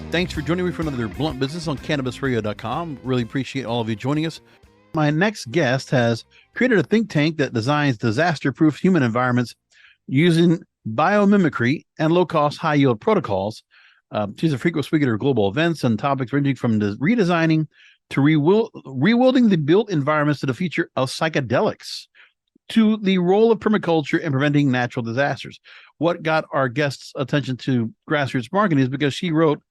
Thanks for joining me for another Blunt Business on CannabisRadio.com. Really appreciate all of you joining us. My next guest has created a think tank that designs disaster-proof human environments using biomimicry and low-cost, high-yield protocols. She's a frequent speaker at global events and topics ranging from redesigning to rewilding the built environments to the future of psychedelics, to the role of permaculture in preventing natural disasters. What got our guest's attention to grassroots marketing is because she wrote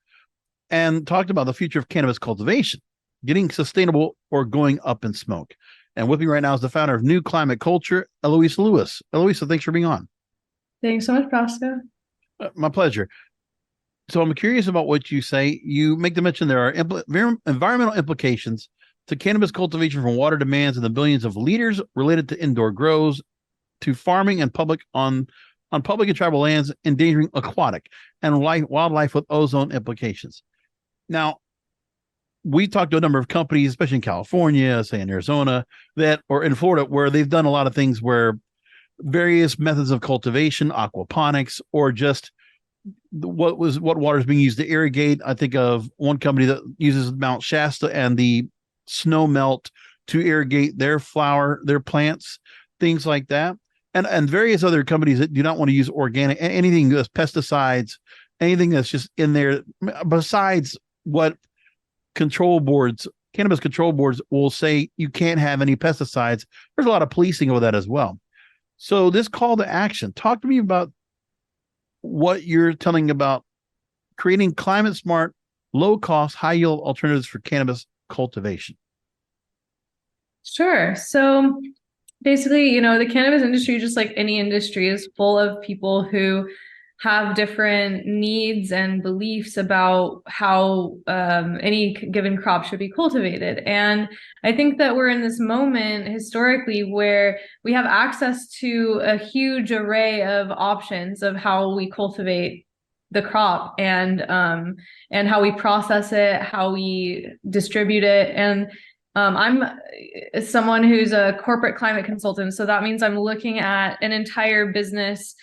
and talked about the future of cannabis cultivation, getting sustainable or going up in smoke. And with me right now is the founder of New Climate Culture, Eloisa Lewis. Eloisa, thanks for being on. Thanks so much, Pasco. My pleasure. So I'm curious about what you say. You make the mention there are environmental implications to cannabis cultivation from water demands and the billions of liters related to indoor grows, to farming and public on public and tribal lands, endangering aquatic and wildlife with ozone implications. Now, we talked to a number of companies, especially in California, say in Arizona, or in Florida, where they've done a lot of things where various methods of cultivation, aquaponics, or just what water is being used to irrigate. I think of one company that uses Mount Shasta and the snow melt to irrigate their plants, things like that. And various other companies that do not want to use organic, anything that's pesticides, anything that's just in there, besides what cannabis control boards will say you can't have any pesticides. There's a lot of policing over that as well. So this call to action, talk to me about what you're telling about creating climate smart, low cost, high yield alternatives for cannabis cultivation. Sure. So basically, the cannabis industry, just like any industry, is full of people who have different needs and beliefs about how any given crop should be cultivated. And I think that we're in this moment historically where we have access to a huge array of options of how we cultivate the crop and how we process it, how we distribute it. And I'm someone who's a corporate climate consultant. So that means I'm looking at an entire business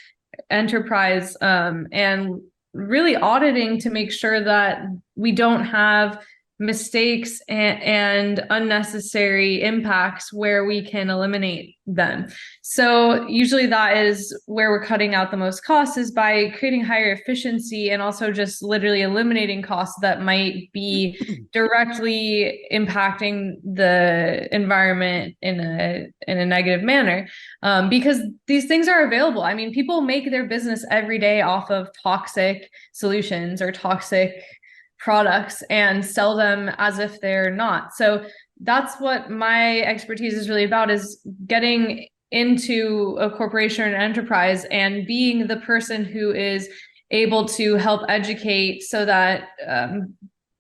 enterprise and really auditing to make sure that we don't have mistakes and unnecessary impacts where we can eliminate them. So usually that is where we're cutting out the most costs, is by creating higher efficiency and also just literally eliminating costs that might be directly impacting the environment in a negative manner, because these things are available. I mean, people make their business every day off of toxic solutions or toxic products and sell them as if they're not. So that's what my expertise is really about, is getting into a corporation or an enterprise and being the person who is able to help educate so that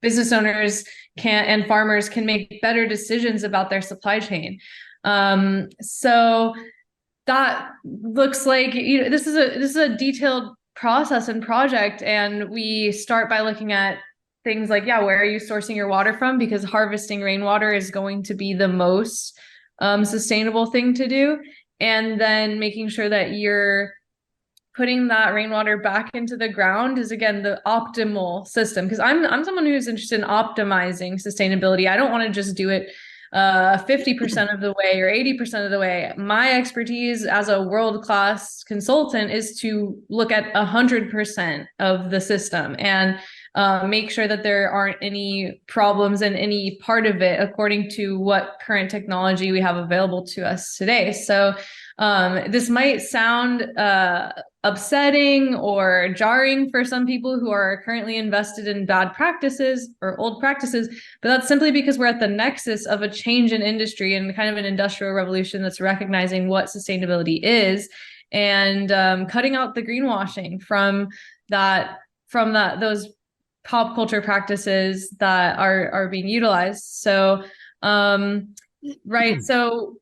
business owners and farmers can make better decisions about their supply chain. So that looks like, this is a detailed process and project, and we start by looking at things like, where are you sourcing your water from? Because harvesting rainwater is going to be the most sustainable thing to do. And then making sure that you're putting that rainwater back into the ground is, again, the optimal system. Because I'm someone who's interested in optimizing sustainability. I don't want to just do it 50% of the way or 80% of the way. My expertise as a world-class consultant is to look at 100% of the system and make sure that there aren't any problems in any part of it according to what current technology we have available to us today. So this might sound upsetting or jarring for some people who are currently invested in bad practices or old practices, but that's simply because we're at the nexus of a change in industry and kind of an industrial revolution that's recognizing what sustainability is and cutting out the greenwashing from those pop culture practices that are being utilized. So, right. So,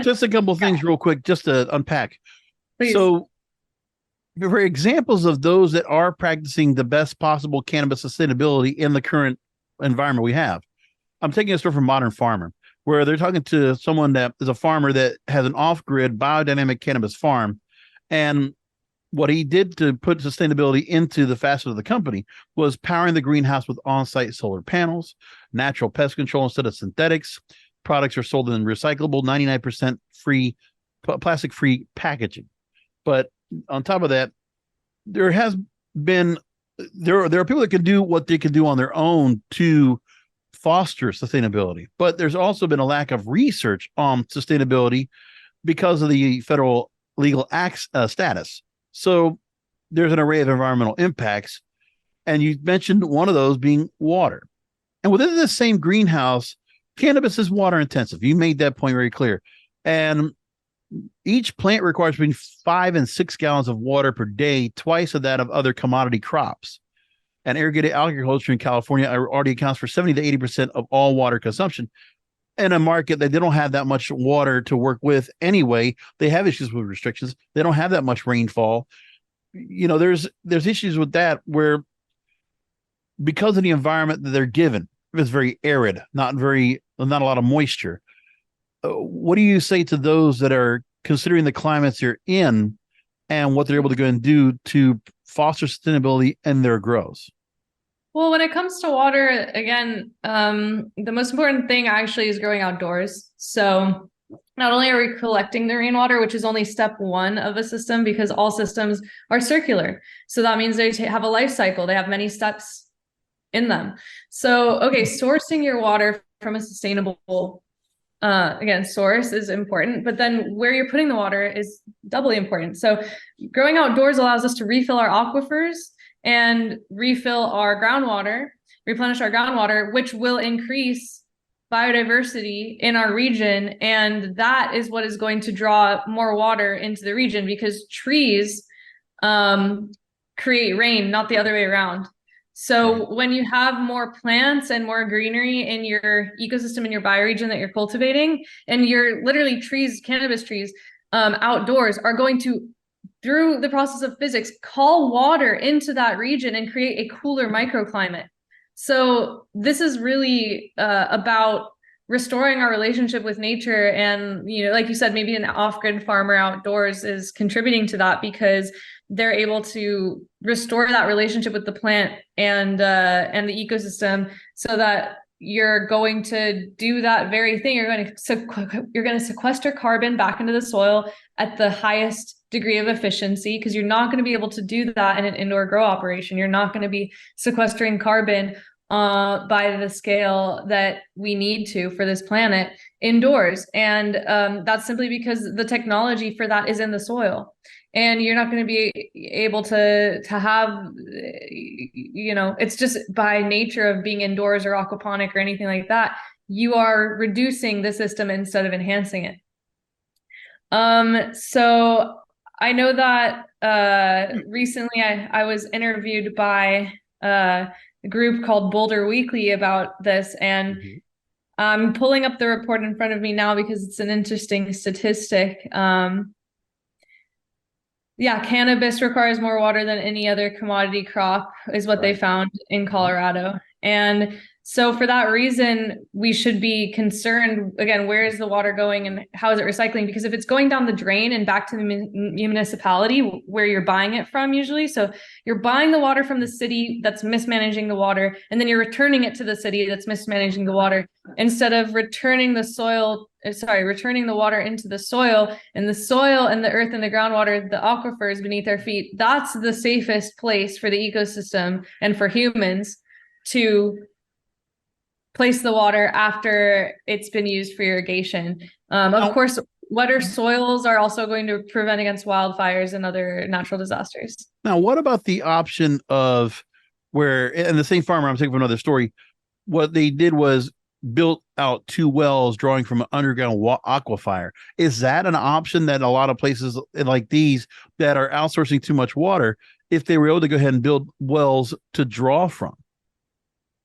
just a couple of things real quick, just to unpack. Please. So for examples of those that are practicing the best possible cannabis sustainability in the current environment we have, I'm taking a story from Modern Farmer, where they're talking to someone that is a farmer that has an off-grid biodynamic cannabis farm. And what he did to put sustainability into the facet of the company was powering the greenhouse with on-site solar panels, natural pest control instead of synthetics. Products are sold in recyclable, 99% free, plastic-free packaging. But on top of that, there has been there are people that can do what they can do on their own to foster sustainability, but there's also been a lack of research on sustainability because of the federal legal acts status. So there's an array of environmental impacts, and you mentioned one of those being water. And within the same greenhouse, cannabis is water intensive. You made that point very clear. And each plant requires between 5 and 6 gallons of water per day, twice of that of other commodity crops. And irrigated agriculture in California already accounts for 70 to 80% of all water consumption. In a market that they don't have that much water to work with anyway, they have issues with restrictions. They don't have that much rainfall. There's issues with that where, because of the environment that they're given, it's very arid, not a lot of moisture. What do you say to those that are considering the climates they're in and what they're able to go and do to foster sustainability in their grows? Well, when it comes to water, again, the most important thing actually is growing outdoors. So not only are we collecting the rainwater, which is only step one of a system, because all systems are circular. So that means they have a life cycle. They have many steps in them. So, okay, sourcing your water from a sustainable source is important, but then where you're putting the water is doubly important. So growing outdoors allows us to refill our aquifers and refill our groundwater, replenish our groundwater, which will increase biodiversity in our region. And that is what is going to draw more water into the region, because trees create rain, not the other way around. So when you have more plants and more greenery in your ecosystem, in your bioregion that you're cultivating, and you're literally trees, cannabis trees, outdoors are going to, through the process of physics, call water into that region and create a cooler microclimate. So this is really about restoring our relationship with nature. And, like you said, maybe an off-grid farmer outdoors is contributing to that, because they're able to restore that relationship with the plant and the ecosystem, so that you're going to do that very thing. You're going to sequester carbon back into the soil at the highest degree of efficiency, because you're not going to be able to do that in an indoor grow operation. You're not going to be sequestering carbon by the scale that we need to for this planet indoors. And that's simply because the technology for that is in the soil. And you're not going to be able to have, it's just by nature of being indoors or aquaponic or anything like that, you are reducing the system instead of enhancing it. So I know that recently I was interviewed by a group called Boulder Weekly about this, and I'm pulling up the report in front of me now because it's an interesting statistic. Cannabis requires more water than any other commodity crop, is what they found in Colorado. And so for that reason, we should be concerned, again, where is the water going and how is it recycling? Because if it's going down the drain and back to the municipality where you're buying it from usually, so you're buying the water from the city that's mismanaging the water, and then you're returning it to the city that's mismanaging the water, instead of returning the water into the soil, and the earth and the groundwater, the aquifers beneath our feet. That's the safest place for the ecosystem and for humans to place the water after it's been used for irrigation. Of course, wetter soils are also going to prevent against wildfires and other natural disasters. Now, what about the option of where, and the same farmer, I'm taking from another story, what they did was built out 2 wells drawing from an underground aquifer. Is that an option that a lot of places like these that are outsourcing too much water, if they were able to go ahead and build wells to draw from?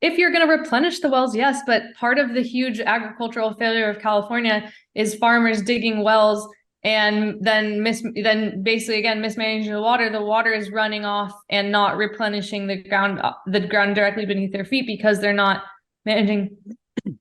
If you're going to replenish the wells, yes, but part of the huge agricultural failure of California is farmers digging wells and then basically again mismanaging the water. The water is running off and not replenishing the ground directly beneath their feet because they're not managing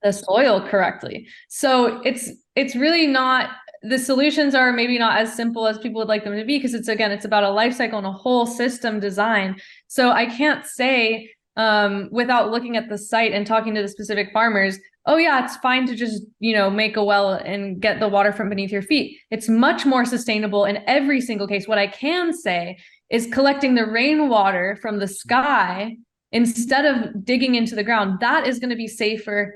the soil correctly. So it's really not the solutions are maybe not as simple as people would like them to be, because it's about a life cycle and a whole system design. So I can't say without looking at the site and talking to the specific farmers, oh yeah, it's fine to just, make a well and get the water from beneath your feet. It's much more sustainable in every single case. What I can say is collecting the rainwater from the sky instead of digging into the ground. That is going to be safer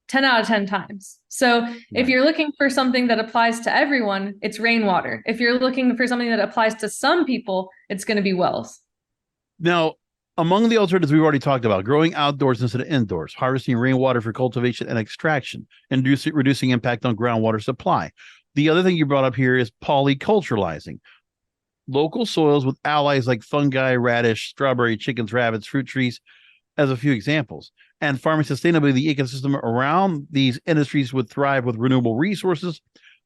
10 out of 10 times. So if you're looking for something that applies to everyone, it's rainwater. If you're looking for something that applies to some people, it's going to be wells. Now, among the alternatives we've already talked about, growing outdoors instead of indoors, harvesting rainwater for cultivation and extraction, and reducing impact on groundwater supply. The other thing you brought up here is polyculturalizing. Local soils with allies like fungi, radish, strawberry, chickens, rabbits, fruit trees, as a few examples. And farming sustainably, the ecosystem around these industries would thrive with renewable resources,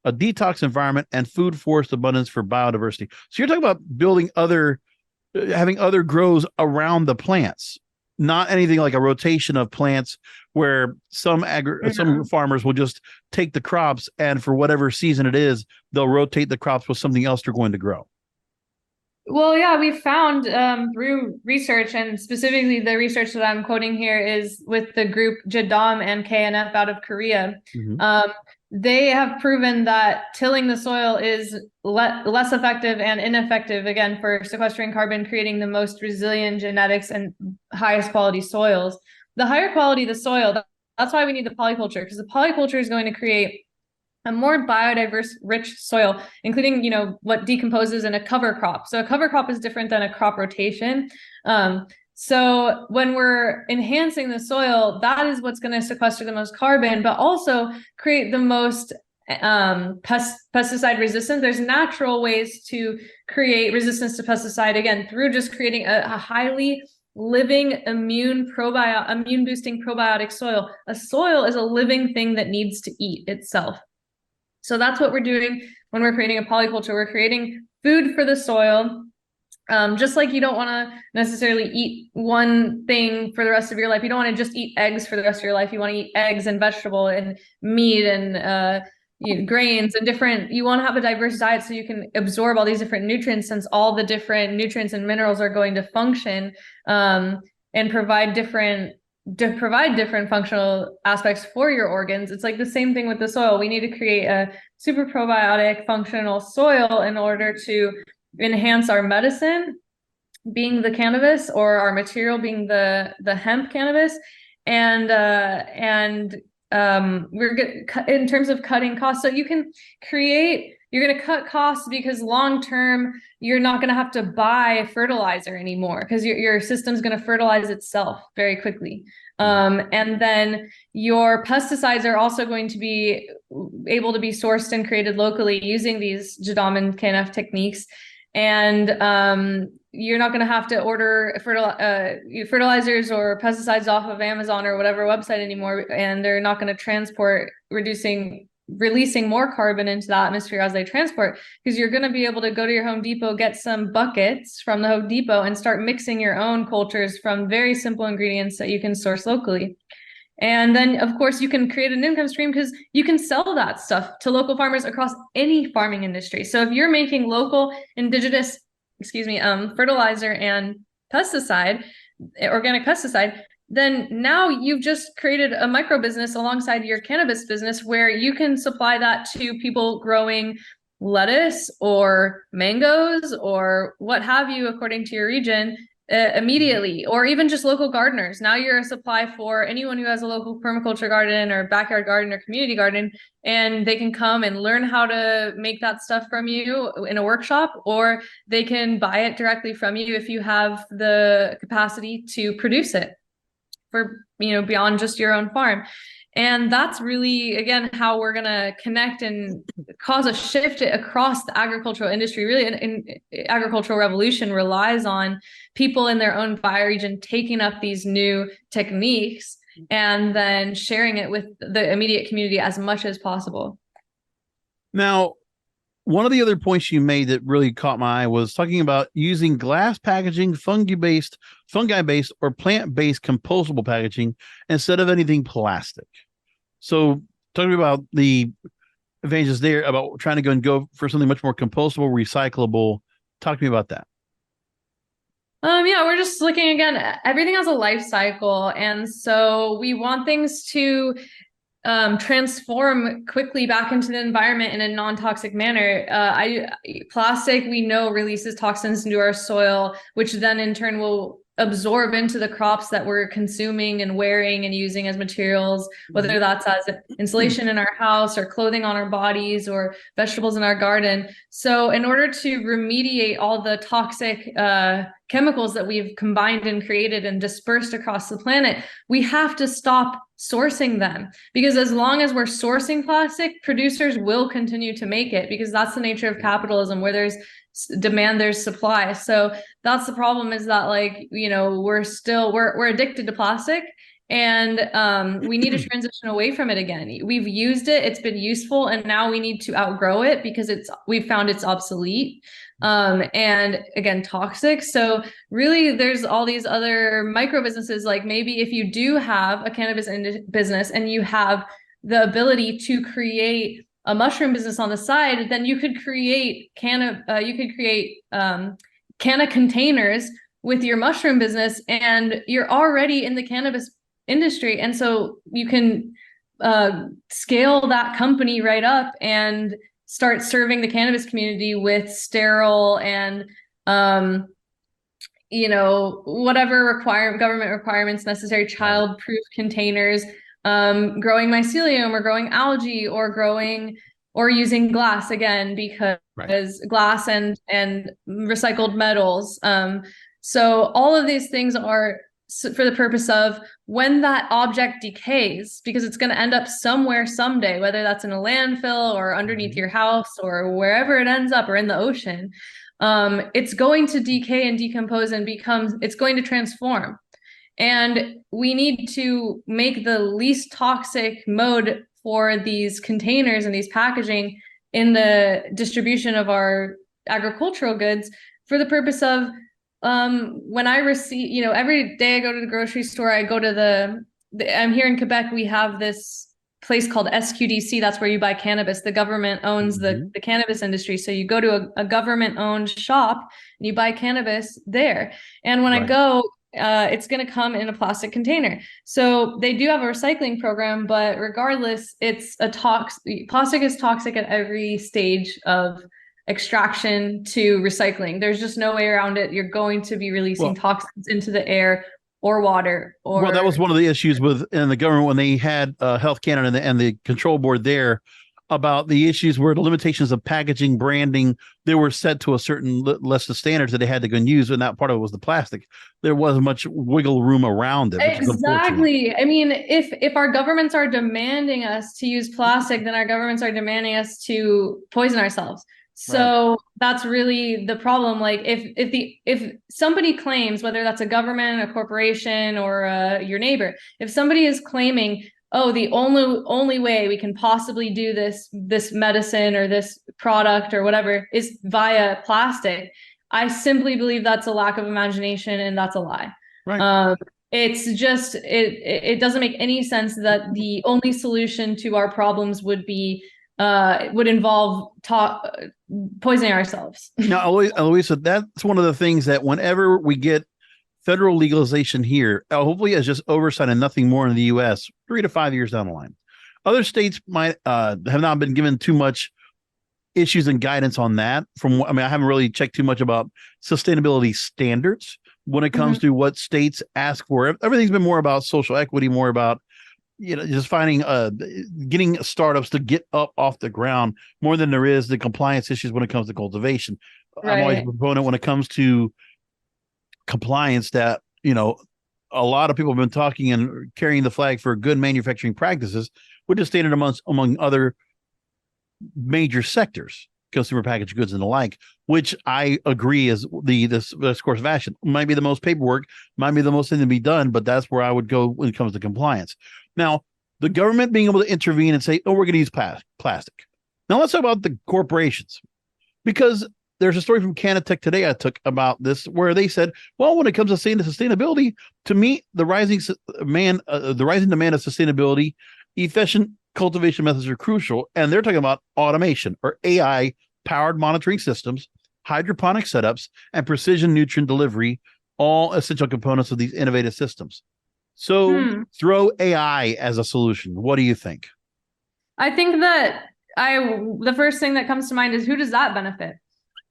a detox environment, and food forest abundance for biodiversity. So you're talking about building having other grows around the plants, not anything like a rotation of plants where some farmers will just take the crops and for whatever season it is, they'll rotate the crops with something else they're going to grow. Well, yeah, we found through research, and specifically the research that I'm quoting here is with the group Jadam and KNF out of Korea. Mm-hmm. They have proven that tilling the soil is less effective and ineffective, again, for sequestering carbon, creating the most resilient genetics and highest quality soils. The higher quality the soil, that's why we need the polyculture, because the polyculture is going to create a more biodiverse, rich soil, including, what decomposes in a cover crop. So a cover crop is different than a crop rotation. So when we're enhancing the soil, that is what's going to sequester the most carbon, but also create the most pesticide resistance. There's natural ways to create resistance to pesticide, again, through just creating a highly living immune boosting probiotic soil. A soil is a living thing that needs to eat itself. So that's what we're doing when we're creating a polyculture. We're creating food for the soil. Just like you don't want to necessarily eat one thing for the rest of your life. You don't want to just eat eggs for the rest of your life. You want to eat eggs and vegetable and meat and grains and different. You want to have a diverse diet so you can absorb all these different nutrients, since all the different nutrients and minerals are going to function and provide different functional aspects for your organs. It's like the same thing with the soil. We need to create a super probiotic functional soil in order to enhance our medicine, being the cannabis, or our material being the hemp cannabis. And we're good in terms of cutting costs. So you're going to cut costs because long term you're not going to have to buy fertilizer anymore, because your system's going to fertilize itself very quickly. And then your pesticides are also going to be able to be sourced and created locally using these Jadam and KNF techniques. And you're not going to have to order fertilizers or pesticides off of Amazon or whatever website anymore, and they're not going to transport, releasing more carbon into the atmosphere as they transport, because you're going to be able to go to your Home Depot, get some buckets from the Home Depot, and start mixing your own cultures from very simple ingredients that you can source locally. And then, of course, you can create an income stream because you can sell that stuff to local farmers across any farming industry. So if you're making local indigenous, fertilizer and organic pesticide, then now you've just created a micro business alongside your cannabis business where you can supply that to people growing lettuce or mangoes or what have you, according to your region, immediately, or even just local gardeners. Now you're a supply for anyone who has a local permaculture garden or backyard garden or community garden, and they can come and learn how to make that stuff from you in a workshop, or they can buy it directly from you if you have the capacity to produce it for, beyond just your own farm. And that's really, again, how we're going to connect and cause a shift across the agricultural industry. Really, an agricultural revolution relies on people in their own bioregion taking up these new techniques and then sharing it with the immediate community as much as possible. Now, one of the other points you made that really caught my eye was talking about using glass packaging, fungi-based, or plant-based compostable packaging instead of anything plastic. So talking about the advantages there about trying to go for something much more compostable, recyclable. Talk to me about that. Yeah, we're just looking again. Everything has a life cycle, and so we want things to transform quickly back into the environment in a non-toxic manner. Plastic, we know, releases toxins into our soil, which then in turn will absorb into the crops that we're consuming and wearing and using as materials, whether that's as insulation in our house or clothing on our bodies or vegetables in our garden. So in order to remediate all the toxic chemicals that we've combined and created and dispersed across the planet, we have to stop sourcing them, because as long as we're sourcing plastic, producers will continue to make it, because that's the nature of capitalism. Where there's demand, there's supply. So that's the problem, is that, like, you know, we're addicted to plastic, and we need to transition away from it again. We've used it, it's been useful, and now we need to outgrow it because we've found it's obsolete. And again, toxic. So really, there's all these other micro businesses. Like, maybe if you do have a cannabis business and you have the ability to create a mushroom business on the side, then you could create canna containers with your mushroom business, and you're already in the cannabis industry. And so you can scale that company right up and start serving the cannabis community with sterile and whatever government requirements necessary, child-proof containers, growing mycelium or growing algae or using glass again, because glass and recycled metals. So all of these things are for the purpose of, when that object decays, because it's going to end up somewhere someday, whether that's in a landfill or underneath your house or wherever it ends up, or in the ocean, it's going to decay and decompose and it's going to transform. And we need to make the least toxic mode for these containers and these packaging in the distribution of our agricultural goods, for the purpose of, when I receive, every day I go to the grocery store, I go to I'm here in Quebec, we have this place called SQDC. That's where you buy cannabis. The government owns the cannabis industry. So you go to a government-owned shop and you buy cannabis there. And when I go, it's going to come in a plastic container. So they do have a recycling program, but regardless, plastic is toxic at every stage of extraction to recycling. There's just no way around it. You're going to be releasing toxins into the air or water. Well, that was one of the issues in the government when they had Health Canada and the control board there, about the issues where the limitations of packaging, branding, they were set to a certain list of standards that they had to go and use, and that part of it was the plastic. There wasn't much wiggle room around it. Exactly. I mean, if our governments are demanding us to use plastic, then our governments are demanding us to poison ourselves. So that's really the problem. Like, if somebody claims, whether that's a government, a corporation, or your neighbor, if somebody is claiming, oh, the only way we can possibly do this medicine or this product or whatever is via plastic, I simply believe that's a lack of imagination, and that's a lie. It's just, it doesn't make any sense that the only solution to our problems would involve poisoning ourselves. Now, Eloisa, that's one of the things that whenever we get federal legalization here, hopefully as just oversight and nothing more in the U.S., 3 to 5 years down the line, other states might have not been given too much issues and guidance on that. I haven't really checked too much about sustainability standards when it comes to what states ask for. Everything's been more about social equity, more about just finding getting startups to get up off the ground, more than there is the compliance issues when it comes to cultivation. I'm always a proponent when it comes to compliance that a lot of people have been talking and carrying the flag for good manufacturing practices, which is standard among other major sectors, consumer packaged goods and the like, which I agree is this course of action. Might be the most paperwork, might be the most thing to be done, but that's where I would go when it comes to compliance. Now, the government being able to intervene and say, oh, we're going to use plastic. Now, let's talk about the corporations, because there's a story from Canatech today I took about this, where they said, well, when it comes to sustainability, to meet the rising demand of sustainability, efficient cultivation methods are crucial. And they're talking about automation or AI powered monitoring systems, hydroponic setups, and precision nutrient delivery, all essential components of these innovative systems. So throw AI as a solution. What do you think? I think that the first thing that comes to mind is, who does that benefit?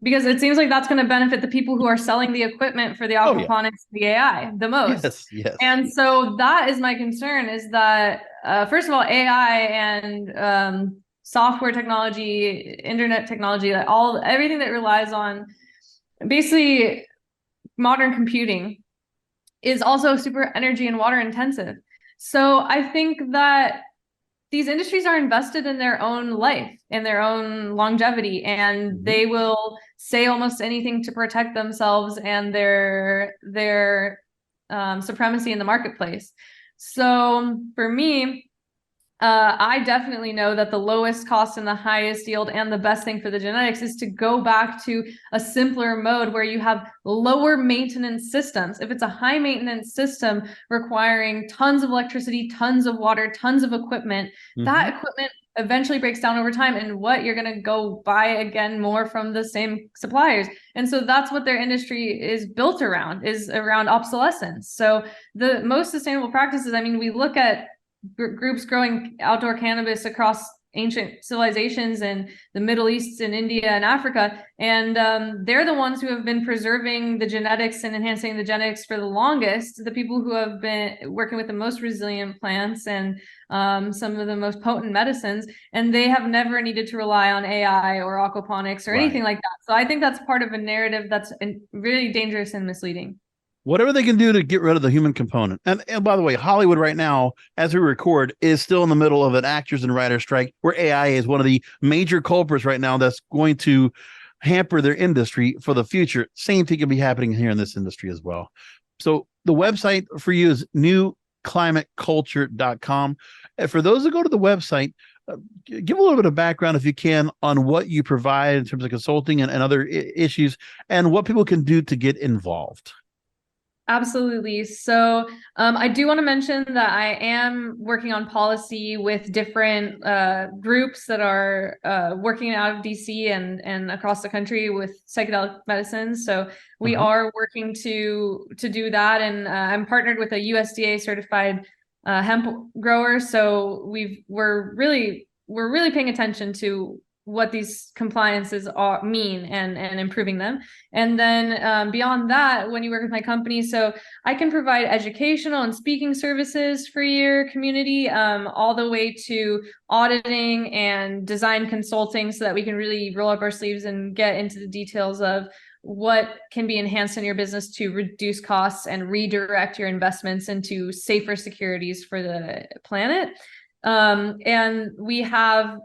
Because it seems like that's going to benefit the people who are selling the equipment for the aquaponics, the AI the most. Yes, yes. And so that is my concern, is that, first of all, AI and software technology, internet technology, everything that relies on basically modern computing is also super energy and water intensive. So I think that these industries are invested in their own life, in their own longevity, and they will say almost anything to protect themselves and their supremacy in the marketplace. So for me, I definitely know that the lowest cost and the highest yield and the best thing for the genetics is to go back to a simpler mode where you have lower maintenance systems. If it's a high maintenance system requiring tons of electricity, tons of water, tons of equipment, that equipment eventually breaks down over time, and what you're going to go buy again more from the same suppliers. And so that's what their industry is built around, is around obsolescence. So the most sustainable practices, I mean, we look at groups growing outdoor cannabis across ancient civilizations in the Middle East and India and Africa, and they're the ones who have been preserving the genetics and enhancing the genetics for the longest, the people who have been working with the most resilient plants and some of the most potent medicines, and they have never needed to rely on AI or aquaponics or anything like that. So I think that's part of a narrative that's really dangerous and misleading. Whatever they can do to get rid of the human component. And by the way, Hollywood right now, as we record, is still in the middle of an actors and writers strike, where AI is one of the major culprits right now that's going to hamper their industry for the future. Same thing can be happening here in this industry as well. So the website for you is newclimateculture.com. And for those that go to the website, give a little bit of background, if you can, on what you provide in terms of consulting and other issues, and what people can do to get involved. Absolutely. So I do want to mention that I am working on policy with different groups that are working out of DC and across the country with psychedelic medicines. So we are working to do that, and I'm partnered with a USDA certified hemp grower. So we're really paying attention to what these compliances mean and improving them. And then beyond that, when you work with my company, so I can provide educational and speaking services for your community, all the way to auditing and design consulting, so that we can really roll up our sleeves and get into the details of what can be enhanced in your business to reduce costs and redirect your investments into safer securities for the planet. And we have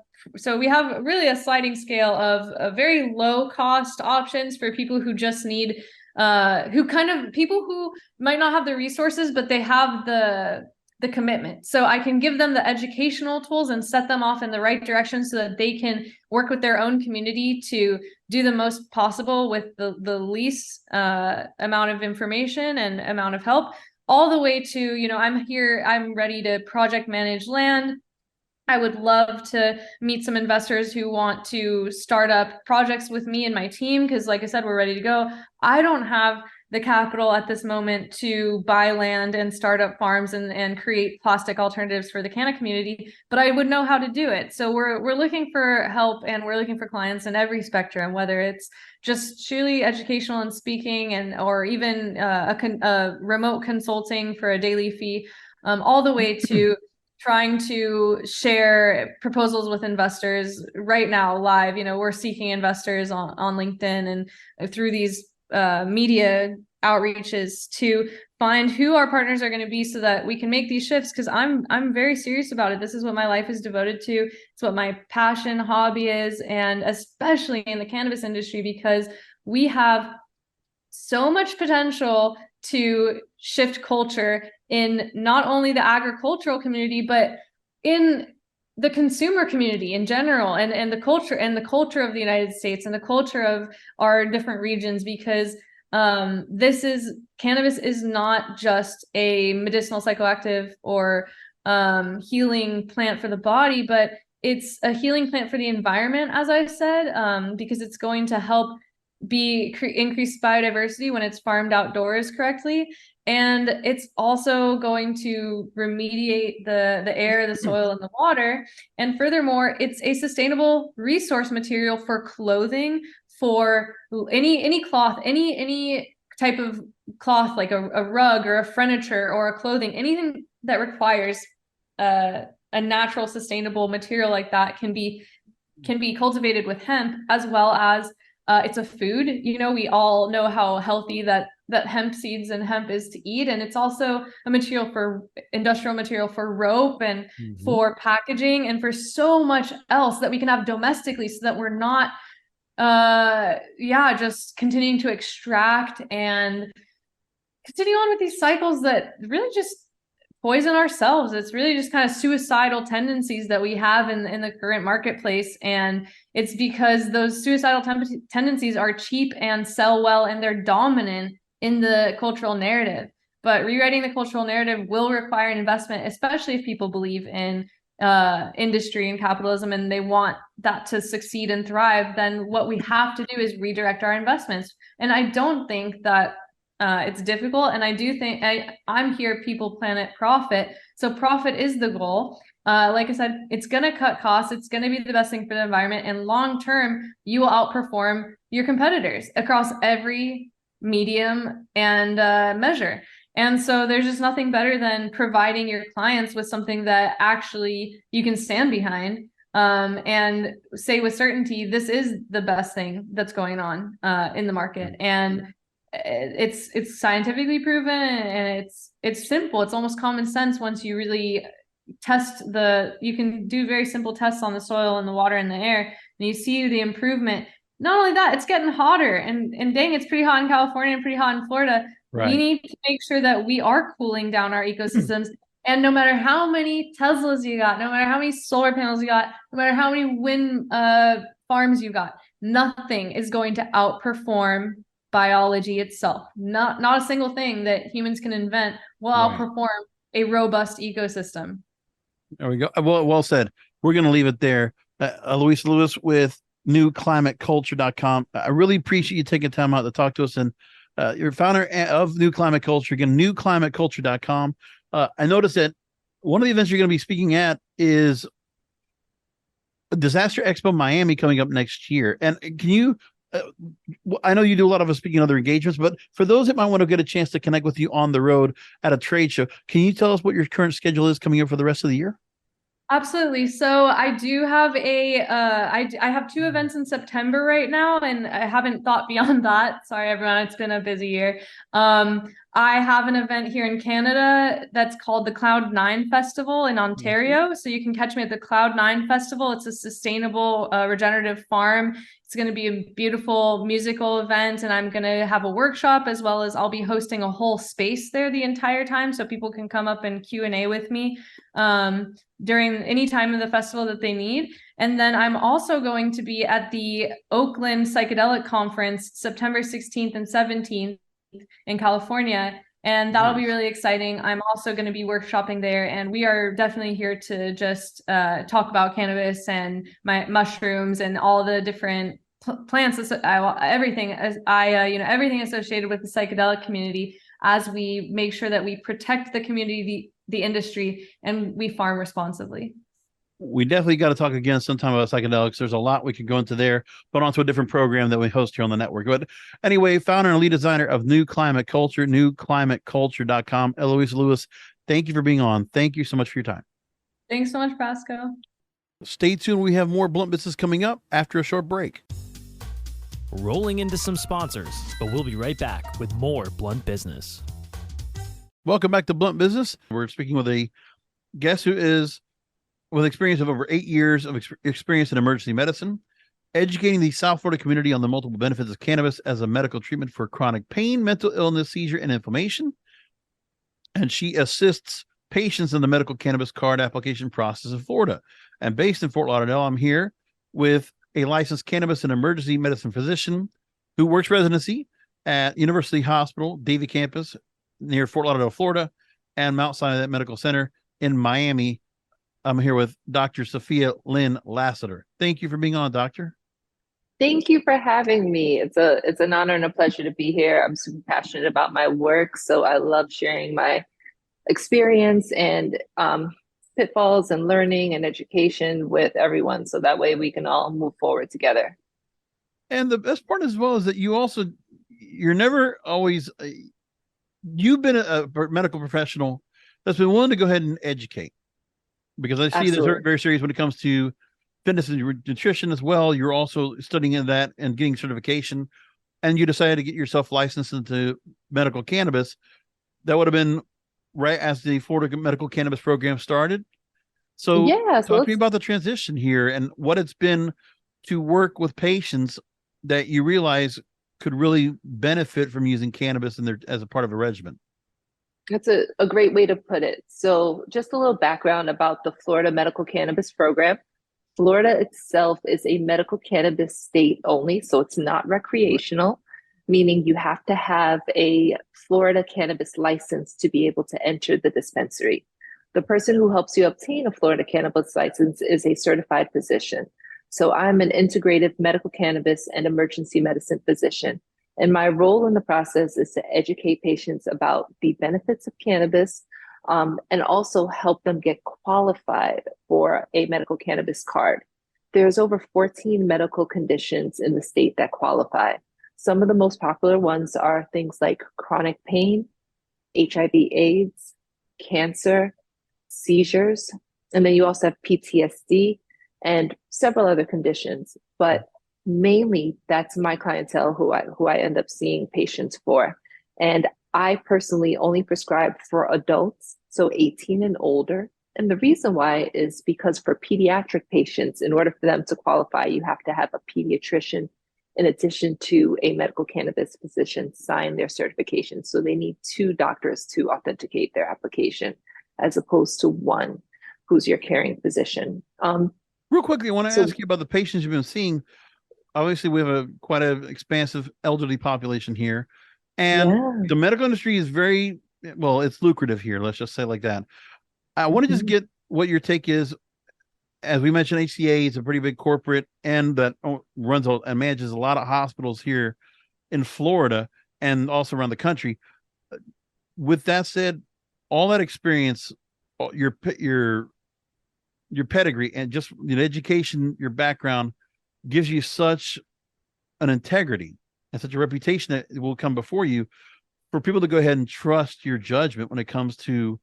really a sliding scale of very low cost options for people who just need, people who might not have the resources, but they have the commitment. So I can give them the educational tools and set them off in the right direction so that they can work with their own community to do the most possible with the least amount of information and amount of help, all the way to, I'm ready to project manage land. I would love to meet some investors who want to start up projects with me and my team, because like I said, we're ready to go. I don't have the capital at this moment to buy land and start up farms and create plastic alternatives for the canna community, but I would know how to do it. So we're looking for help, and we're looking for clients in every spectrum, whether it's just truly educational and speaking, or even a remote consulting for a daily fee, all the way to trying to share proposals with investors right now live. We're seeking investors on LinkedIn and through these media outreaches to find who our partners are going to be, so that we can make these shifts, because I'm very serious about it. This is what my life is devoted to. It's what my passion, hobby is, and especially in the cannabis industry, because we have so much potential to shift culture in not only the agricultural community, but in the consumer community in general, and the culture of the United States and the culture of our different regions, because cannabis is not just a medicinal psychoactive or healing plant for the body, but it's a healing plant for the environment, as I said, because it's going to help increase biodiversity when it's farmed outdoors correctly. And it's also going to remediate the air, the soil, and the water. And furthermore, it's a sustainable resource material for clothing, for any cloth, any type of cloth, like a rug or a furniture or a clothing, anything that requires a natural, sustainable material like that can be cultivated with hemp, as well as it's a food. You know, we all know how healthy that hemp seeds and hemp is to eat, and it's also a material for industrial material for rope and for packaging and for so much else that we can have domestically, so that we're not just continuing to extract and continue on with these cycles that really just poison ourselves. It's really just kind of suicidal tendencies that we have in the current marketplace. And it's because those suicidal tendencies are cheap and sell well, and they're dominant in the cultural narrative. But rewriting the cultural narrative will require an investment, especially if people believe in industry and capitalism and they want that to succeed and thrive. Then what we have to do is redirect our investments. And I don't think that it's difficult. And I do think I'm here, people, planet, profit. So profit is the goal. Like I said, it's going to cut costs. It's going to be the best thing for the environment. And long term, you will outperform your competitors across every medium and measure. And so there's just nothing better than providing your clients with something that actually you can stand behind and say with certainty, this is the best thing that's going on in the market. And it's scientifically proven, and it's simple. It's almost common sense once you really test you can do very simple tests on the soil and the water and the air, and you see the improvement. Not only that, it's getting hotter, and dang, it's pretty hot in California and pretty hot in Florida. Right. We need to make sure that we are cooling down our ecosystems. And no matter how many Teslas you got, no matter how many solar panels you got, no matter how many wind farms you got, nothing is going to outperform biology itself. Not a single thing that humans can invent will outperform a robust ecosystem. There we go. Well said. We're going to leave it there. Eloisa Lewis with newclimateculture.com. I really appreciate you taking time out to talk to us. And you're founder of New Climate Culture. Again, newclimateculture.com. I noticed that one of the events you're going to be speaking at is Disaster Expo Miami coming up next year. And can you, I know you do a lot of speaking other engagements, but for those that might want to get a chance to connect with you on the road at a trade show, can you tell us what your current schedule is coming up for the rest of the year? Absolutely. So I do have I have 2 events in September right now, and I haven't thought beyond that. Sorry, everyone. It's been a busy year. I have an event here in Canada that's called the Cloud9 Festival in Ontario. So you can catch me at the Cloud9 Festival. It's a sustainable regenerative farm. It's going to be a beautiful musical event, and I'm going to have a workshop, as well as I'll be hosting a whole space there the entire time, so people can come up and Q&A with me during any time of the festival that they need. And then I'm also going to be at the Oakland Psychedelic Conference, September 16th and 17th in California. And that'll be really exciting. I'm also going to be workshopping there, and we are definitely here to just talk about cannabis and my mushrooms and all the different plants, everything everything associated with the psychedelic community, as we make sure that we protect the community, the industry, and we farm responsibly. We definitely got to talk again sometime about psychedelics. There's a lot we could go into there, but onto a different program that we host here on the network. But anyway, founder and lead designer of New Climate Culture, newclimateculture.com. Eloisa Lewis, thank you for being on. Thank you so much for your time. Thanks so much, Pasco. Stay tuned. We have more Blunt Business coming up after a short break. Rolling into some sponsors, but we'll be right back with more Blunt Business. Welcome back to Blunt Business. We're speaking with a guest who is with experience of over 8 years of experience in emergency medicine, educating the South Florida community on the multiple benefits of cannabis as a medical treatment for chronic pain, mental illness, seizure, and inflammation. And she assists patients in the medical cannabis card application process in Florida. And based in Fort Lauderdale, I'm here with a licensed cannabis and emergency medicine physician who works residency at University Hospital, Davie Campus, near Fort Lauderdale, Florida, and Mount Sinai Medical Center. in Miami. I'm here with Dr. Sophia Lynn Lassiter. Thank you for being on, Doctor. Thank you for having me. It's an honor and a pleasure to be here. I'm super passionate about my work, so I love sharing my experience and pitfalls and learning and education with everyone, so that way we can all move forward together. And the best part as well is that you're never always, you've been a medical professional that's been willing to go ahead and educate, because I see that you're very serious when it comes to fitness and nutrition as well. You're also studying in that and getting certification, and you decided to get yourself licensed into medical cannabis. That would have been right as the Florida medical cannabis program started. So talk to me about the transition here and what it's been to work with patients that you realize could really benefit from using cannabis as a part of a regimen. That's a great way to put it. So just a little background about the Florida medical cannabis program. Florida itself is a medical cannabis state only, so it's not recreational, meaning you have to have a Florida cannabis license to be able to enter the dispensary. The person who helps you obtain a Florida cannabis license is a certified physician. So I'm an integrative medical cannabis and emergency medicine physician. And my role in the process is to educate patients about the benefits of cannabis, and also help them get qualified for a medical cannabis card. There's over 14 medical conditions in the state that qualify. Some of the most popular ones are things like chronic pain, HIV/AIDS, cancer, seizures, and then you also have PTSD and several other conditions. But mainly that's my clientele who I end up seeing patients for. And I personally only prescribe for adults, so 18 and older. And the reason why is because for pediatric patients, in order for them to qualify, you have to have a pediatrician in addition to a medical cannabis physician sign their certification. So they need 2 doctors to authenticate their application, as opposed to 1 who's your caring physician. Real quickly, I want to ask you about the patients you've been seeing. Obviously, we have quite an expansive elderly population here. And the medical industry is it's lucrative here. Let's just say like that. I want to just get what your take is. As we mentioned, HCA is a pretty big corporate and that runs and manages a lot of hospitals here in Florida and also around the country. With that said, all that experience, your pedigree and just your education, your background gives you such an integrity and such a reputation that will come before you for people to go ahead and trust your judgment when it comes to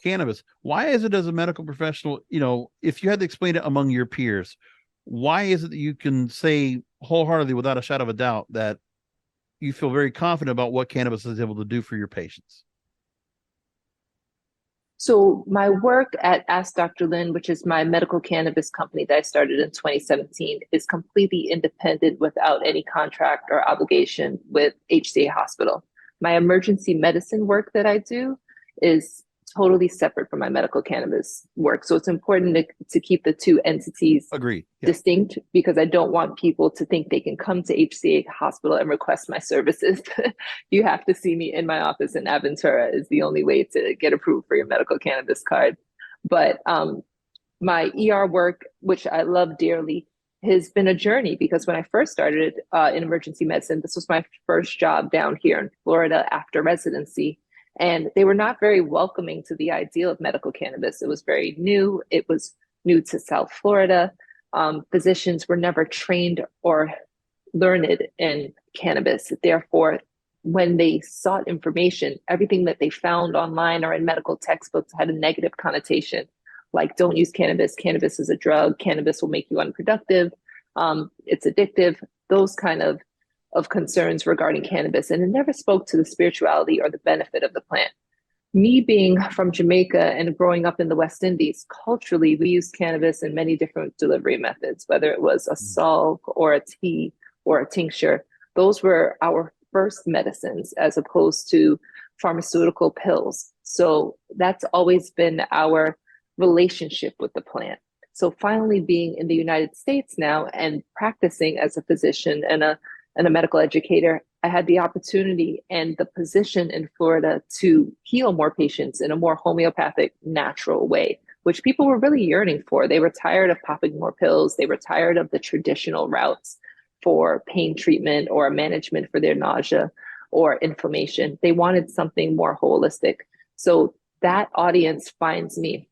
cannabis. Why is it, as a medical professional, if you had to explain it among your peers, why is it that you can say wholeheartedly without a shadow of a doubt that you feel very confident about what cannabis is able to do for your patients? So my work at Ask Dr. Lynn, which is my medical cannabis company that I started in 2017, is completely independent without any contract or obligation with HCA Hospital. My emergency medicine work that I do is totally separate from my medical cannabis work. So it's important to keep the 2 entities distinct, because I don't want people to think they can come to HCA Hospital and request my services. You have to see me in my office in Aventura is the only way to get approved for your medical cannabis card. But my ER work, which I love dearly, has been a journey, because when I first started in emergency medicine, this was my first job down here in Florida after residency. And they were not very welcoming to the idea of medical cannabis. It was very new. It was new to South Florida. Physicians were never trained or learned in cannabis. Therefore, when they sought information, everything that they found online or in medical textbooks had a negative connotation, like don't use cannabis. Cannabis is a drug. Cannabis will make you unproductive. It's addictive. Those kind of concerns regarding cannabis, and it never spoke to the spirituality or the benefit of the plant. Me being from Jamaica and growing up in the West Indies, culturally, we used cannabis in many different delivery methods, whether it was a salve or a tea or a tincture. Those were our first medicines as opposed to pharmaceutical pills. So that's always been our relationship with the plant. So finally being in the United States now and practicing as a physician and a medical educator, I had the opportunity and the position in Florida to heal more patients in a more homeopathic, natural way, which people were really yearning for. They were tired of popping more pills. They were tired of the traditional routes for pain treatment or management for their nausea or inflammation. They wanted something more holistic. So that audience finds me.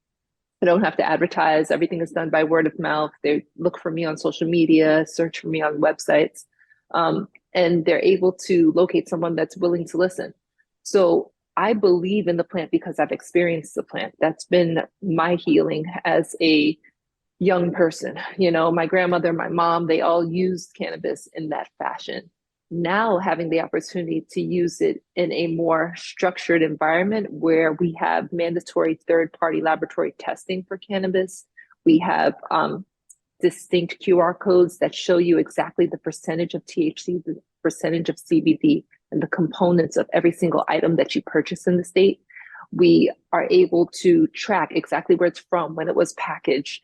I don't have to advertise. Everything is done by word of mouth. They look for me on social media, search for me on websites, and they're able to locate someone that's willing to listen. So I believe in the plant because I've experienced the plant. That's been my healing as a young person. You know, my grandmother, my mom, they all used cannabis in that fashion. Now having the opportunity to use it in a more structured environment where we have mandatory third-party laboratory testing for cannabis, we have distinct QR codes that show you exactly the percentage of THC, the percentage of CBD, and the components of every single item that you purchase in the state. We are able to track exactly where it's from, when it was packaged.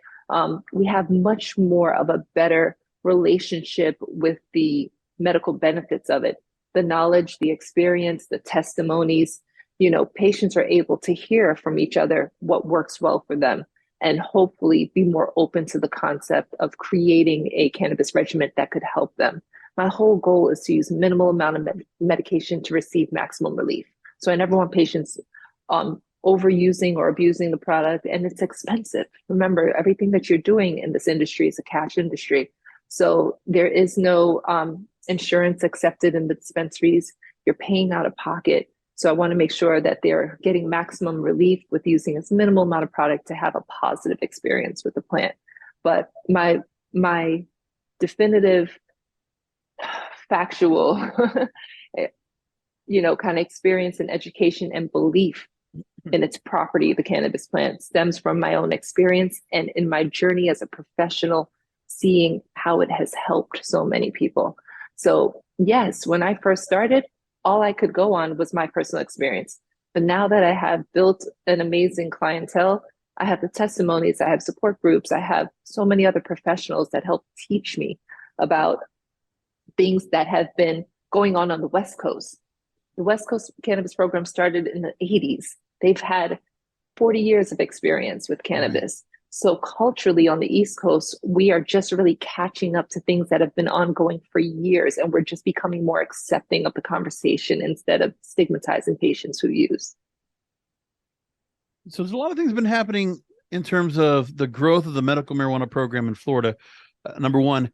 We have much more of a better relationship with the medical benefits of it, the knowledge, the experience, the testimonies. You know, patients are able to hear from each other what works well for them, and hopefully be more open to the concept of creating a cannabis regimen that could help them. My whole goal is to use minimal amount of medication to receive maximum relief. So I never want patients overusing or abusing the product, and it's expensive. Remember, everything that you're doing in this industry is a cash industry. So there is no insurance accepted in the dispensaries. You're paying out of pocket. So I want to make sure that they're getting maximum relief with using as minimal amount of product to have a positive experience with the plant. But my definitive, factual, kind of experience and education and belief in its property, the cannabis plant, stems from my own experience and in my journey as a professional, seeing how it has helped so many people. So yes, when I first started, all I could go on was my personal experience. But now that I have built an amazing clientele, I have the testimonies, I have support groups, I have so many other professionals that help teach me about things that have been going on the West Coast. The West Coast Cannabis Program started in the 80s. They've had 40 years of experience with cannabis. So culturally on the East Coast, we are just really catching up to things that have been ongoing for years, and we're just becoming more accepting of the conversation instead of stigmatizing patients who use. So there's a lot of things been happening in terms of the growth of the medical marijuana program in Florida. Number one,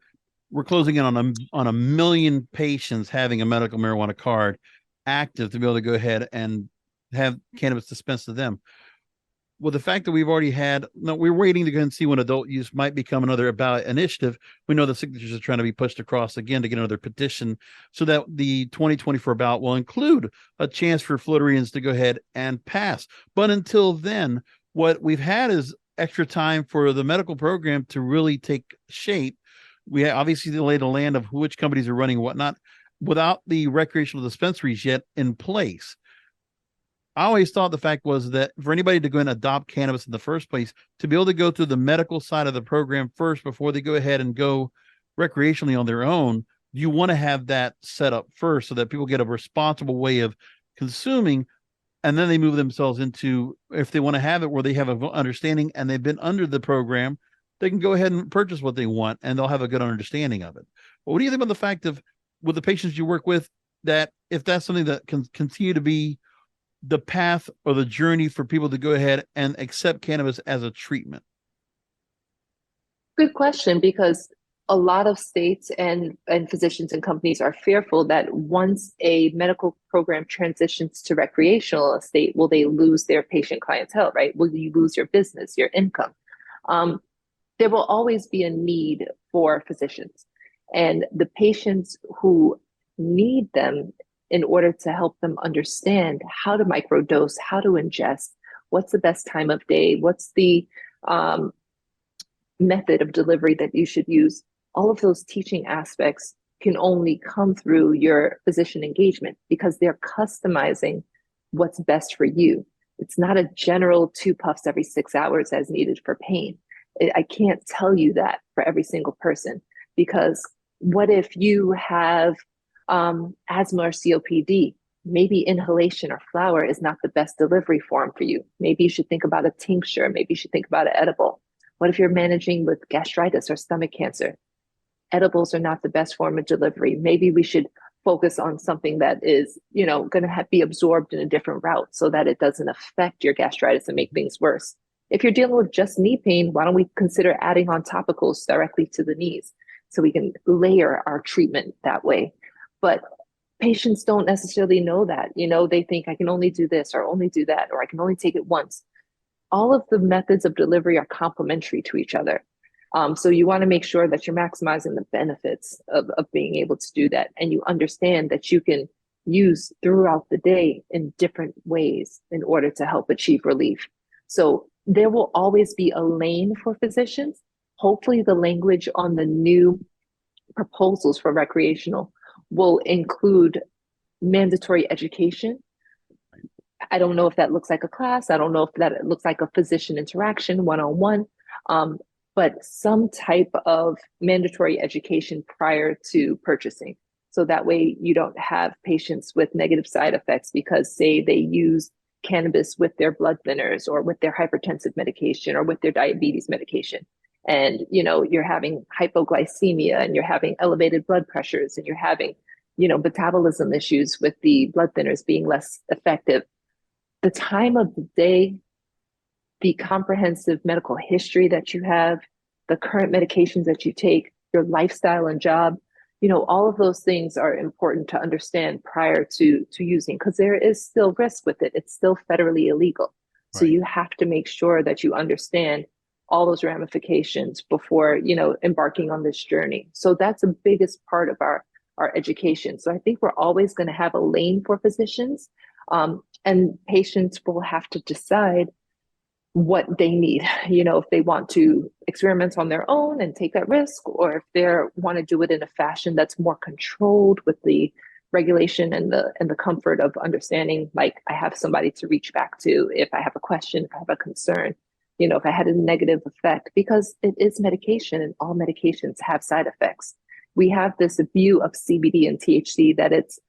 we're closing in on a million patients having a medical marijuana card active to be able to go ahead and have cannabis dispensed to them. Well, the fact that we've already we're waiting to go and see when adult use might become another ballot initiative. We know the signatures are trying to be pushed across again to get another petition so that the 2024 ballot will include a chance for Floridians to go ahead and pass. But until then, what we've had is extra time for the medical program to really take shape. We obviously laid the land of which companies are running and whatnot without the recreational dispensaries yet in place. I always thought the fact was that for anybody to go and adopt cannabis in the first place, to be able to go through the medical side of the program first before they go ahead and go recreationally on their own, you want to have that set up first so that people get a responsible way of consuming, and then they move themselves into, if they want to have it where they have an understanding and they've been under the program, they can go ahead and purchase what they want and they'll have a good understanding of it. But what do you think about the fact of, with the patients you work with, that if that's something that can continue to be the path or the journey for people to go ahead and accept cannabis as a treatment? Good question, because a lot of states and physicians and companies are fearful that once a medical program transitions to recreational estate, will they lose their patient clientele, right? Will you lose your business, your income? There will always be a need for physicians, and the patients who need them in order to help them understand how to microdose, how to ingest, what's the best time of day, what's the method of delivery that you should use. All of those teaching aspects can only come through your physician engagement because they're customizing what's best for you. It's not a general 2 puffs every 6 hours as needed for pain. I can't tell you that for every single person, because what if you have asthma or COPD. Maybe inhalation or flower is not the best delivery form for you. Maybe you should think about a tincture. Maybe you should think about an edible. What if you're managing with gastritis or stomach cancer? Edibles are not the best form of delivery. Maybe we should focus on something that is, going to be absorbed in a different route so that it doesn't affect your gastritis and make things worse. If you're dealing with just knee pain, why don't we consider adding on topicals directly to the knees so we can layer our treatment that way? But patients don't necessarily know that. They think I can only do this or only do that, or I can only take it once. All of the methods of delivery are complementary to each other. So you want to make sure that you're maximizing the benefits of being able to do that. And you understand that you can use throughout the day in different ways in order to help achieve relief. So there will always be a lane for physicians. Hopefully the language on the new proposals for recreational will include mandatory education. I don't know if that looks like a class. I don't know if that looks like a physician interaction one-on-one. But some type of mandatory education prior to purchasing. So that way you don't have patients with negative side effects because, say, they use cannabis with their blood thinners or with their hypertensive medication or with their diabetes medication. And, you're having hypoglycemia and you're having elevated blood pressures and you're having, metabolism issues with the blood thinners being less effective. The time of the day, the comprehensive medical history that you have, the current medications that you take, your lifestyle and job, all of those things are important to understand prior to using, because there is still risk with it. It's still federally illegal. So you have to make sure that you understand all those ramifications before, embarking on this journey. So that's the biggest part of our education. So I think we're always going to have a lane for physicians, and patients will have to decide what they need, if they want to experiment on their own and take that risk, or if they want to do it in a fashion that's more controlled with the regulation and the comfort of understanding, like I have somebody to reach back to if I have a question, if I have a concern, if I had a negative effect, because it is medication and all medications have side effects. We have this view of CBD and THC that it's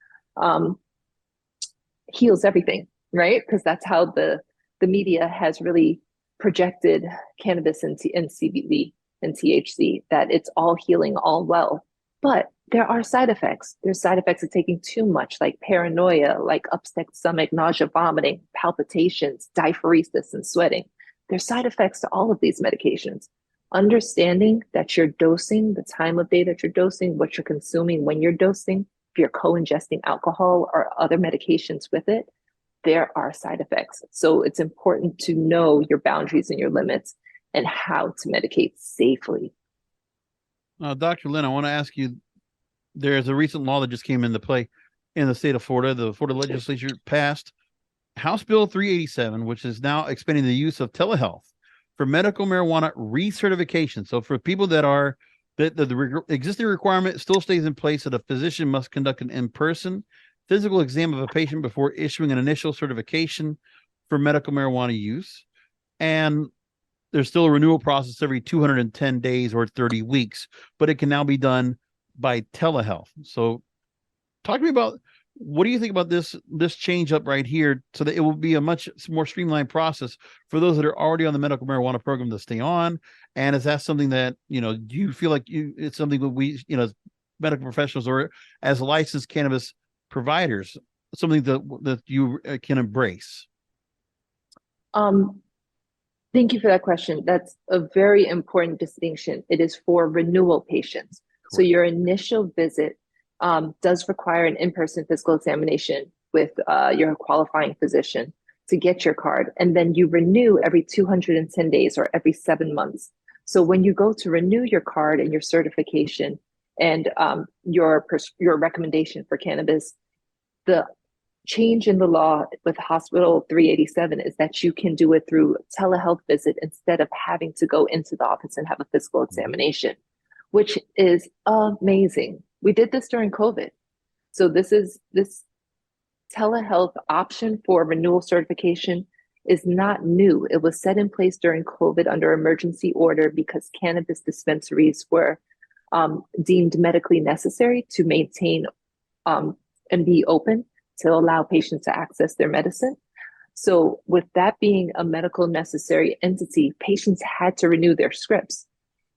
heals everything, right? Because that's how the media has really projected cannabis and CBD and THC, that it's all healing, all well. But there are side effects. There's side effects of taking too much, like paranoia, like upset stomach, nausea, vomiting, palpitations, diaphoresis, and sweating. There's side effects to all of these medications. Understanding that you're dosing, the time of day that you're dosing, what you're consuming when you're dosing, if you're co-ingesting alcohol or other medications with it, there are side effects. So it's important to know your boundaries and your limits and how to medicate safely. Dr. Lynn, I want to ask you, there's a recent law that just came into play in the state of Florida. The Florida legislature passed House Bill 387, which is now expanding the use of telehealth for medical marijuana recertification. So for people that are, the existing requirement still stays in place that a physician must conduct an in-person physical exam of a patient before issuing an initial certification for medical marijuana use. And there's still a renewal process every 210 days or 30 weeks, but it can now be done by telehealth. So talk to me about, what do you think about this change up right here, so that it will be a much more streamlined process for those that are already on the medical marijuana program to stay on? And is that something that, do you feel like it's something that we, as medical professionals or as licensed cannabis providers, something that you can embrace? Thank you for that question. That's a very important distinction. It is for renewal patients. Correct. So your initial visit does require an in-person physical examination with your qualifying physician to get your card. And then you renew every 210 days or every 7 months. So when you go to renew your card and your certification and your recommendation for cannabis, the change in the law with Hospital 387 is that you can do it through telehealth visit instead of having to go into the office and have a physical examination, which is amazing. We did this during COVID. So this telehealth option for renewal certification is not new. It was set in place during COVID under emergency order because cannabis dispensaries were deemed medically necessary to maintain and be open to allow patients to access their medicine. So with that being a medical necessary entity, patients had to renew their scripts.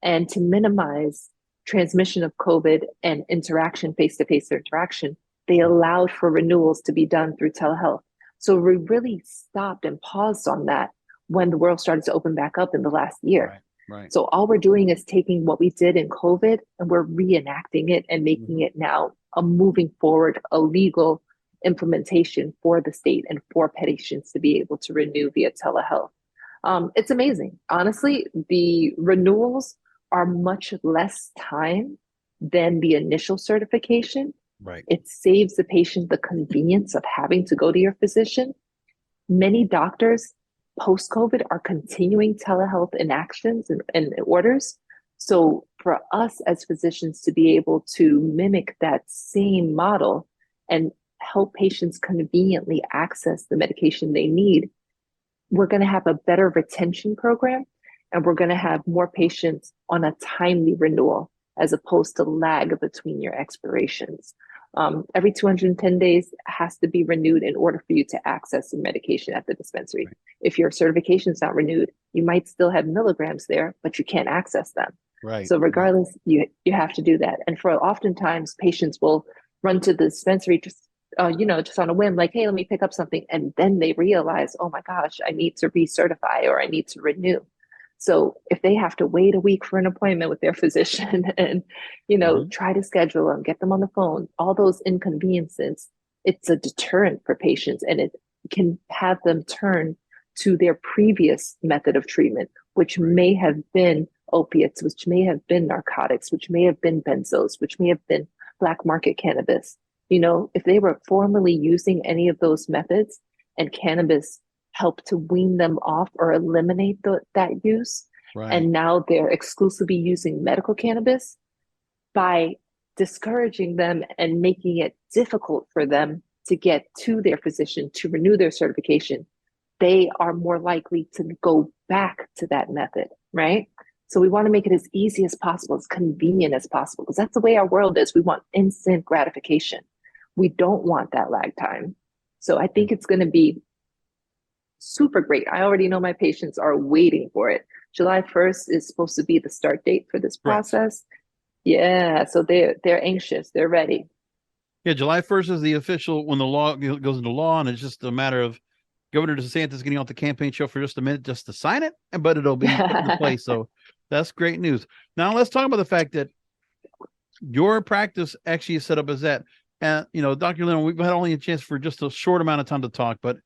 And to minimize transmission of COVID and interaction, face-to-face interaction, they allowed for renewals to be done through telehealth. So we really stopped and paused on that when the world started to open back up in the last year. Right. So all we're doing is taking what we did in COVID and we're reenacting it and making it now a moving forward, a legal implementation for the state and for patients to be able to renew via telehealth. It's amazing. Honestly, the renewals are much less time than the initial certification. Right. It saves the patient the convenience of having to go to your physician. Many doctors post-COVID are continuing telehealth inactions and orders. So for us as physicians to be able to mimic that same model and help patients conveniently access the medication they need, we're going to have a better retention program and we're going to have more patients on a timely renewal as opposed to lag between your expirations. Every 210 days has to be renewed in order for you to access the medication at the dispensary. Right. If your certification is not renewed, you might still have milligrams there, but you can't access them. Right. So regardless, you have to do that. And for oftentimes patients will run to the dispensary just on a whim, like, hey, let me pick up something. And then they realize, oh my gosh, I need to recertify or I need to renew. So if they have to wait a week for an appointment with their physician and, try to schedule them, get them on the phone, all those inconveniences, it's a deterrent for patients and it can have them turn to their previous method of treatment, which may have been opiates, which may have been narcotics, which may have been benzos, which may have been black market cannabis. If they were formerly using any of those methods and cannabis helped to wean them off or eliminate that use, Right. and now they're exclusively using medical cannabis, by discouraging them and making it difficult for them to get to their physician to renew their certification, they are more likely to go back to that method, right? So we want to make it as easy as possible, as convenient as possible, because that's the way our world is. We want instant gratification. We don't want that lag time. So I think it's going to be super great. I already know my patients are waiting for it. July 1st is supposed to be the start date for this process. Right. Yeah, so they're anxious. They're ready. Yeah, July 1st is the official when the law goes into law, and it's just a matter of Governor DeSantis getting off the campaign trail for just a minute just to sign it, but it'll be put into place. So that's great news. Now let's talk about the fact that your practice actually is set up as that. And Dr. Lynn, we've had only a chance for just a short amount of time to talk, but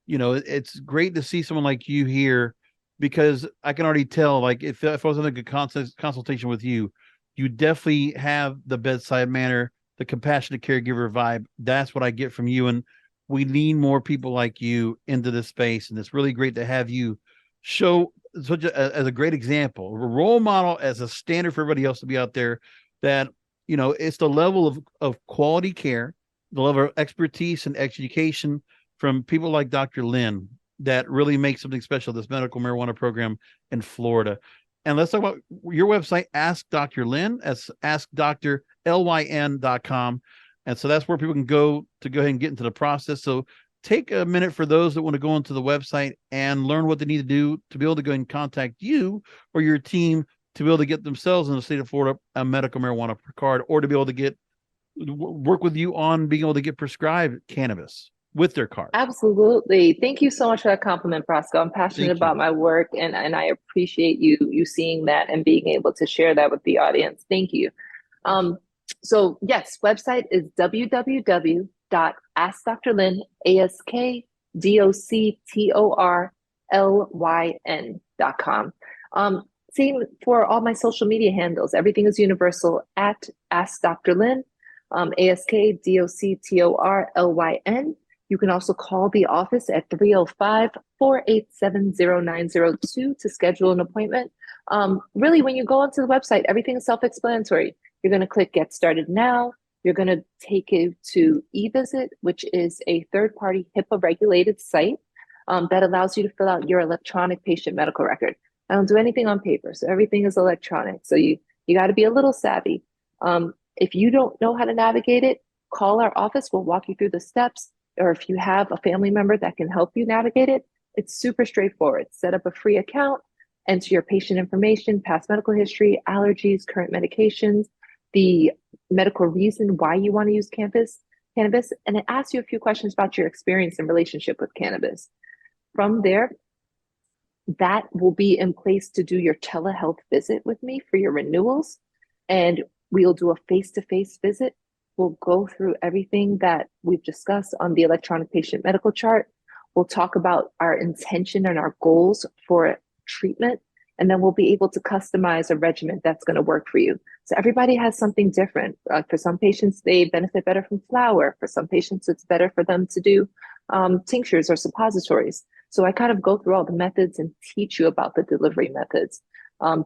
it's great to see someone like you here because I can already tell, like if I was in a good consultation with you, you definitely have the bedside manner, the compassionate caregiver vibe. That's what I get from you. And we need more people like you into this space. And it's really great to have you show such as a great example, a role model, as a standard for everybody else to be out there that, it's the level of quality care, the level of expertise and education from people like Dr. Lynn that really makes something special, this medical marijuana program in Florida. And let's talk about your website, Ask Dr. Lynn, askdrlyn.com. And so that's where people can go ahead and get into the process. So take a minute for those that want to go into the website and learn what they need to do to be able to go and contact you or your team to be able to get themselves in the state of Florida a medical marijuana card, or to be able to work with you on being able to get prescribed cannabis with their card. Absolutely. Thank you so much for that compliment, Brasco. I'm passionate about my work and I appreciate you seeing that and being able to share that with the audience. Thank you. So yes, website is www.askdrlyn, askdoctorlyn.com. Same for all my social media handles. Everything is universal at askdrlyn, askdoctorlyn. You can also call the office at 305-487-0902 to schedule an appointment. Really, when you go onto the website, everything is self-explanatory. You're going to click Get Started Now. You're going to take you to eVisit, which is a third-party HIPAA-regulated site that allows you to fill out your electronic patient medical record. I don't do anything on paper, so everything is electronic. So you got to be a little savvy. If you don't know how to navigate it, call our office. We'll walk you through the steps. Or if you have a family member that can help you navigate it, it's super straightforward. Set up a free account, enter your patient information, past medical history, allergies, current medications, the medical reason why you want to use cannabis, and it asks you a few questions about your experience and relationship with cannabis. From there, that will be in place to do your telehealth visit with me for your renewals. And we'll do a face-to-face visit. We'll go through everything that we've discussed on the electronic patient medical chart. We'll talk about our intention and our goals for treatment. And then we'll be able to customize a regimen that's going to work for you. So everybody has something different. For some patients, they benefit better from flower. For some patients, it's better for them to do tinctures or suppositories. So I kind of go through all the methods and teach you about the delivery methods.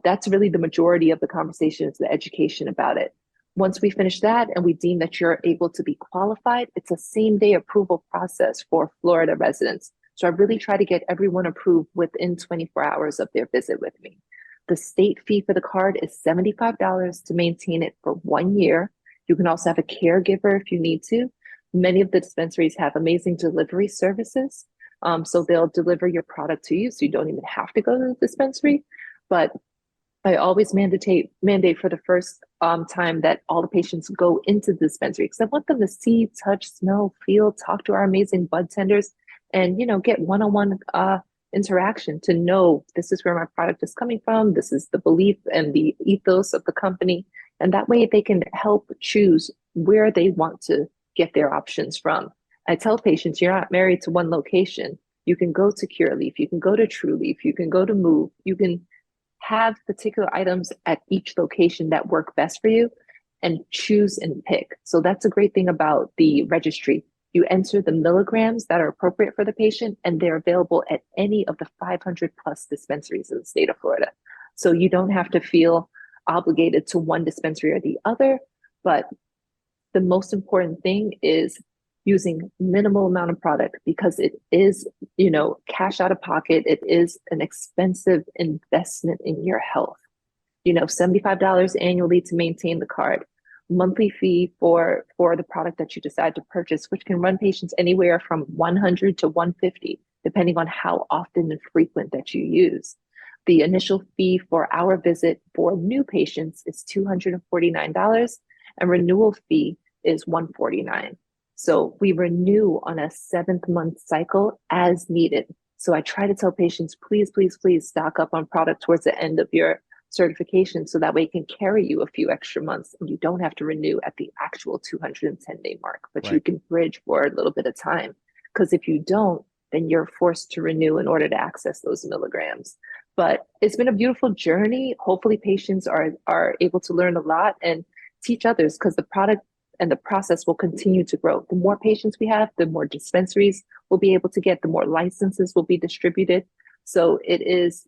That's really the majority of the conversation, is the education about it. Once we finish that and we deem that you're able to be qualified, it's a same-day approval process for Florida residents. So I really try to get everyone approved within 24 hours of their visit with me. The state fee for the card is $75 to maintain it for 1 year. You can also have a caregiver if you need to. Many of the dispensaries have amazing delivery services. So they'll deliver your product to you, so you don't even have to go to the dispensary. But I always mandate for the first time that all the patients go into the dispensary, because I want them to see, touch, smell, feel, talk to our amazing bud tenders, and get one-on-one interaction to know this is where my product is coming from. This is the belief and the ethos of the company, and that way they can help choose where they want to get their options from. I tell patients, you're not married to one location. You can go to Cureleaf, you can go to Trueleaf, you can go to Move, you can have particular items at each location that work best for you and choose and pick. So that's a great thing about the registry. You enter the milligrams that are appropriate for the patient, and they're available at any of the 500 plus dispensaries in the state of Florida. So you don't have to feel obligated to one dispensary or the other. But the most important thing is using minimal amount of product, because it is, cash out of pocket. It is an expensive investment in your health. $75 annually to maintain the card, monthly fee for the product that you decide to purchase, which can run patients anywhere from $100 to $150, depending on how often and frequent that you use. The initial fee for our visit for new patients is $249, and renewal fee is $149. So we renew on a 7th-month cycle as needed. So I try to tell patients, please, please, please stock up on product towards the end of your certification, so that way it can carry you a few extra months and you don't have to renew at the actual 210-day mark, but Right. You can bridge for a little bit of time. Because if you don't, then you're forced to renew in order to access those milligrams. But it's been a beautiful journey. Hopefully patients are able to learn a lot and teach others, because the product and the process will continue to grow. The more patients we have, the more dispensaries we'll be able to get, the more licenses will be distributed. So it is,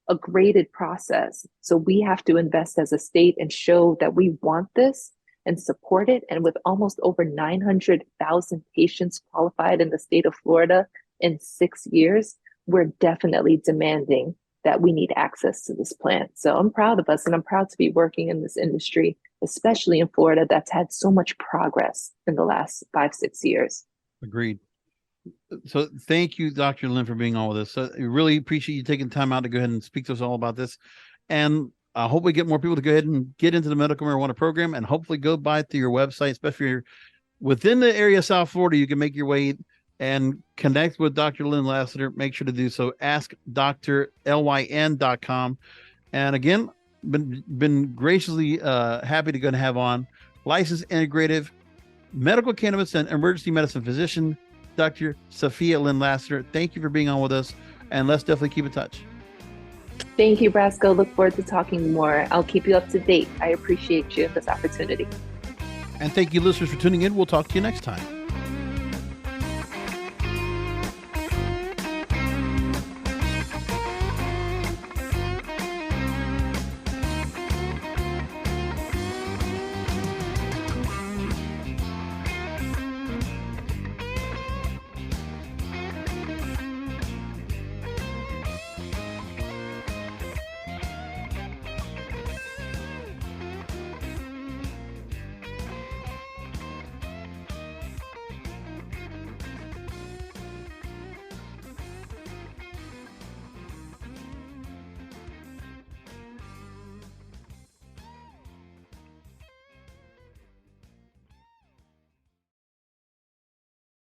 a graded process. So we have to invest as a state and show that we want this and support it. And with almost over 900,000 patients qualified in the state of Florida in 6 years, we're definitely demanding that we need access to this plant. So I'm proud of us, and I'm proud to be working in this industry, especially in Florida, that's had so much progress in the last 5-6 years. Agreed. So thank you, Dr. Lynn, for being on with us. So I really appreciate you taking time out to go ahead and speak to us all about this. And I hope we get more people to go ahead and get into the medical marijuana program, and hopefully go by to your website, especially if you're within the area of South Florida. You can make your way and connect with Dr. Lynn Lassiter. Make sure to do so. AskDrLYN.com. And again, been graciously happy to go and have on licensed integrative medical cannabis and emergency medicine physician, Dr. Sophia Lynn Lassiter. Thank you for being on with us, and let's definitely keep in touch. Thank you, Brasco. Look forward to talking more. I'll keep you up to date. I appreciate you and this opportunity. And thank you, listeners, for tuning in. We'll talk to you next time.